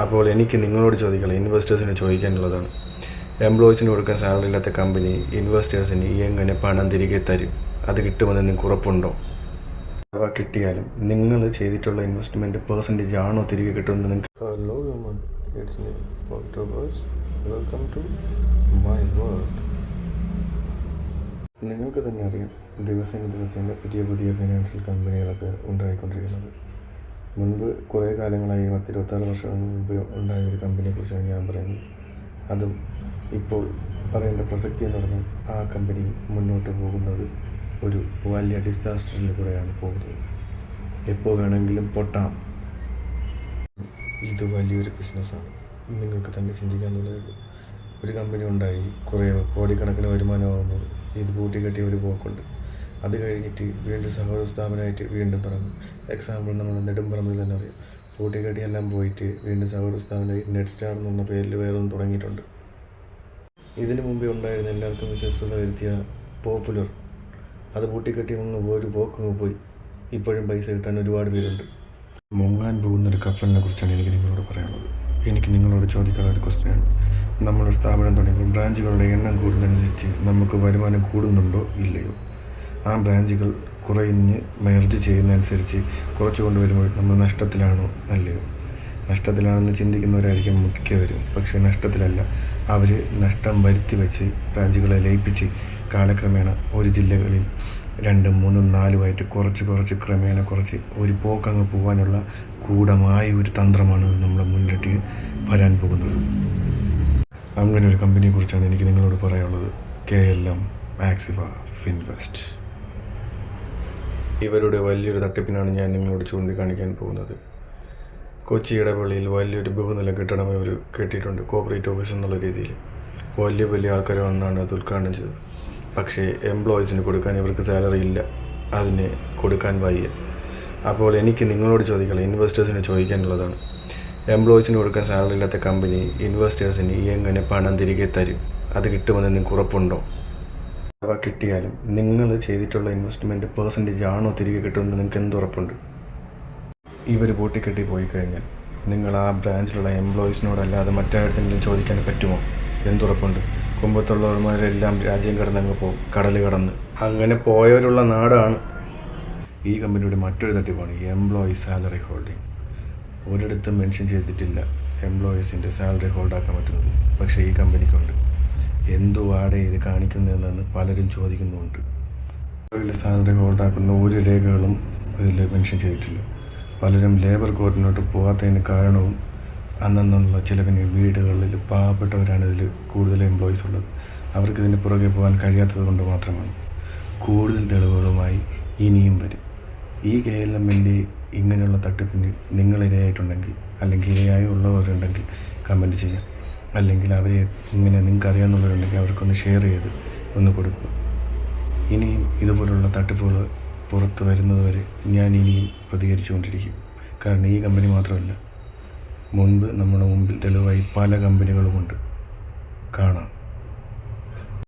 അപ്പോൾ എനിക്ക് നിങ്ങളോട് ചോദിക്കണം, ഇൻവെസ്റ്റേഴ്സിന് ചോദിക്കാനുള്ളതാണ്. എംപ്ലോയീസിന് കൊടുക്കാൻ സാലറി ഇല്ലാത്ത കമ്പനി ഇൻവെസ്റ്റേഴ്സിന് എങ്ങനെ പണം തിരികെ തരും? അത് കിട്ടുമെന്ന് നിങ്ങൾക്ക് ഉറപ്പുണ്ടോ? അഥവാ കിട്ടിയാലും നിങ്ങൾ ചെയ്തിട്ടുള്ള ഇൻവെസ്റ്റ്മെൻറ്റ് പെർസെൻറ്റേജ് ആണോ തിരികെ കിട്ടുമെന്ന് നിങ്ങൾക്ക്? Hello human, it's me, Octopus. Welcome to my world. നിങ്ങൾക്ക് തന്നെ അറിയാം, ദിവസേന പുതിയ പുതിയ ഫിനാൻഷ്യൽ കമ്പനികളൊക്കെ ഉണ്ടായിക്കൊണ്ടിരിക്കുന്നത്. മുൻപ് കുറേ കാലങ്ങളായി 10-26 വർഷം മുൻപ് ഉണ്ടായ ഒരു കമ്പനിയെക്കുറിച്ചാണ് ഞാൻ പറയുന്നത്. അതും ഇപ്പോൾ പറയേണ്ട പ്രസക്തി എന്ന് പറഞ്ഞാൽ ആ കമ്പനി മുന്നോട്ട് പോകുന്നത് ഒരു വലിയ ഡിസാസ്റ്ററിൽ കൂടെയാണ് പോകുന്നത്. എപ്പോൾ വേണമെങ്കിലും പൊട്ടാം. ഇത് വലിയൊരു ബിസിനസ്സാണ്. നിങ്ങൾക്ക് തന്നെ ചിന്തിക്കാവുന്നതേ ഉള്ളൂ. ഒരു കമ്പനി ഉണ്ടായി കുറേ കോടിക്കണക്കിന് വരുമാനമാകുമ്പോൾ ഇത് പൂട്ടിക്കെട്ടിയ ഒരു പോക്കുണ്ട്. അത് കഴിഞ്ഞിട്ട് വീണ്ടും സഹോദര സ്ഥാപനമായിട്ട് വീണ്ടും തുടങ്ങും. എക്സാമ്പിൾ നമ്മൾ നെടുമ്പറമ്പിൽ തന്നെ അറിയാം. പൂട്ടിക്കെട്ടിയെല്ലാം പോയിട്ട് വീണ്ടും സഹോദര സ്ഥാപനമായി നെറ്റ് സ്റ്റാർ എന്നുള്ള പേരിൽ വേറൊന്നും തുടങ്ങിയിട്ടുണ്ട്. ഇതിനു മുമ്പേ ഉണ്ടായിരുന്ന എല്ലാവർക്കും വിശ്വസ്തത വരുത്തിയ പോപ്പുലർ, അത് പൂട്ടിക്കെട്ടി ഒരു പോക്കങ്ങ് പോയി. ഇപ്പോഴും പൈസ കിട്ടാൻ ഒരുപാട് പേരുണ്ട്. മുങ്ങാൻ പോകുന്നൊരു കപ്പലിനെ കുറിച്ചാണ് എനിക്ക് നിങ്ങളോട് പറയാനുള്ളത്. എനിക്ക് നിങ്ങളോട് ചോദിക്കാനുള്ള ഒരു ക്വസ്റ്റ്യനാണ്. നമ്മളൊരു സ്ഥാപനം തുടങ്ങി ബ്രാഞ്ചുകളുടെ എണ്ണം കൂടുന്നതനുസരിച്ച് നമുക്ക് വരുമാനം കൂടുന്നുണ്ടോ ഇല്ലയോ? ആ ബ്രാഞ്ചുകൾ കുറഞ്ഞ് മെർജ് ചെയ്യുന്നതനുസരിച്ച് കുറച്ച് കൊണ്ടുവരുമ്പോൾ നമ്മൾ നഷ്ടത്തിലാണോ അല്ലയോ? നഷ്ടത്തിലാണെന്ന് ചിന്തിക്കുന്നവരായിരിക്കും മിക്കവരും. പക്ഷേ നഷ്ടത്തിലല്ല. അവർ നഷ്ടം വരുത്തി വെച്ച് ബ്രാഞ്ചുകളെ ലയിപ്പിച്ച് കാലക്രമേണ ഒരു ജില്ലകളിൽ 2, 3, 4 കുറച്ച് ക്രമേണ കുറച്ച് ഒരു പോക്കങ്ങ് പോകാനുള്ള ഗൂഢമായ ഒരു തന്ത്രമാണ് നമ്മളെ മുന്നിട്ട് വരാൻ പോകുന്നത്. അങ്ങനെ ഒരു കമ്പനിയെക്കുറിച്ചാണ് എനിക്ക് നിങ്ങളോട് പറയാനുള്ളത്. KLM മാക്സിഫ ഫിൻവെസ്റ്റ്. ഇവരുടെ വലിയൊരു തട്ടിപ്പിനാണ് ഞാൻ നിങ്ങളോട് ചൂണ്ടിക്കാണിക്കാൻ പോകുന്നത്. കൊച്ചി ഇടപള്ളിയിൽ വലിയൊരു ബഹുനില കെട്ടിടം ഇവർ കെട്ടിയിട്ടുണ്ട്. കോർപ്പറേറ്റ് ഓഫീസ് എന്നുള്ള രീതിയിൽ വലിയ ആൾക്കാർ വന്നാണ് അത് ഉദ്ഘാടനം ചെയ്തത്. പക്ഷേ എംപ്ലോയീസിന് കൊടുക്കാൻ ഇവർക്ക് സാലറി ഇല്ല, അതിന് കൊടുക്കാൻ വയ്യ. അപ്പോൾ എനിക്ക് നിങ്ങളോട് ചോദിക്കണം, ഇൻവെസ്റ്റേഴ്സിന് ചോദിക്കാനുള്ളതാണ്. എംപ്ലോയീസിന് കൊടുക്കാൻ സാലറി ഇല്ലാത്ത കമ്പനി ഇൻവെസ്റ്റേഴ്സിന് എങ്ങനെ പണം തിരികെ തരും? അത് കിട്ടുമെന്ന് നിങ്ങൾക്ക് ഉറപ്പുണ്ടോ? അഥവാ കിട്ടിയാലും നിങ്ങൾ ചെയ്തിട്ടുള്ള ഇൻവെസ്റ്റ്മെൻറ്റ് പെർസെൻറ്റേജ് ആണോ തിരികെ കിട്ടുമെന്ന് നിങ്ങൾക്ക് എന്തുറപ്പുണ്ട്? ഇവർ പൂട്ടിക്കെട്ടി പോയി കഴിഞ്ഞാൽ നിങ്ങൾ ആ ബ്രാഞ്ചിലുള്ള എംപ്ലോയീസിനോടല്ലാതെ മറ്റായിടത്തെങ്കിലും ചോദിക്കാൻ പറ്റുമോ? എന്തുറപ്പുണ്ട്? കുമ്പത്തുള്ളവന്മാരെല്ലാം രാജ്യം കടന്നങ്ങ് പോകും, കടൽ കടന്ന്. അങ്ങനെ പോയവരുള്ള നാടാണ്. ഈ കമ്പനിയുടെ മറ്റൊരു തട്ടിപ്പാണ് എംപ്ലോയി സാലറി ഹോൾഡിംഗ്. ഒരിടത്തും മെൻഷൻ ചെയ്തിട്ടില്ല എംപ്ലോയീസിൻ്റെ സാലറി ഹോൾഡാക്കാൻ പറ്റുന്നത്. പക്ഷേ ഈ കമ്പനിക്കുണ്ട്. എന്തുവാടെ ഇത് കാണിക്കുന്നതെന്ന് പലരും ചോദിക്കുന്നുമുണ്ട്. സാലറി ഹോൾഡാക്കുന്ന ഒരു രേഖകളും ഇതിൽ മെൻഷൻ ചെയ്തിട്ടില്ല. പലരും ലേബർ കോർട്ടിനോട്ട് പോകാത്തതിന് കാരണവും അന്നുള്ള ചിലവിന് വീടുകളിൽ പാവപ്പെട്ടവരാണ് ഇതിൽ കൂടുതൽ എംപ്ലോയീസ് ഉള്ളത്. അവർക്ക് ഇതിന് പുറകെ പോകാൻ കഴിയാത്തത് കൊണ്ട് മാത്രമാണ്. കൂടുതൽ തെളിവുകളുമായി ഇനിയും വരും. ഈ KLMൻ്റെ ഇങ്ങനെയുള്ള തട്ടിപ്പിന് നിങ്ങൾ ഇരയായിട്ടുണ്ടെങ്കിൽ, അല്ലെങ്കിൽ ഇരയായി ഉള്ളവരുണ്ടെങ്കിൽ കമൻറ്റ് ചെയ്യാം. അല്ലെങ്കിൽ അവരെ ഇങ്ങനെ നിങ്ങൾക്ക് അറിയാവുന്നവരുണ്ടെങ്കിൽ അവർക്കൊന്ന് ഷെയർ ചെയ്ത് ഒന്ന് കൊടുക്കുക. ഇനിയും ഇതുപോലുള്ള തട്ടിപ്പുകൾ പുറത്ത് വരുന്നതുവരെ ഞാൻ ഇനിയും പ്രതികരിച്ചു കൊണ്ടിരിക്കും. കാരണം ഈ കമ്പനി മാത്രമല്ല, മുൻപ് നമ്മുടെ മുമ്പിൽ തെളിവായി പല കമ്പനികളുമുണ്ട്. കാണാം.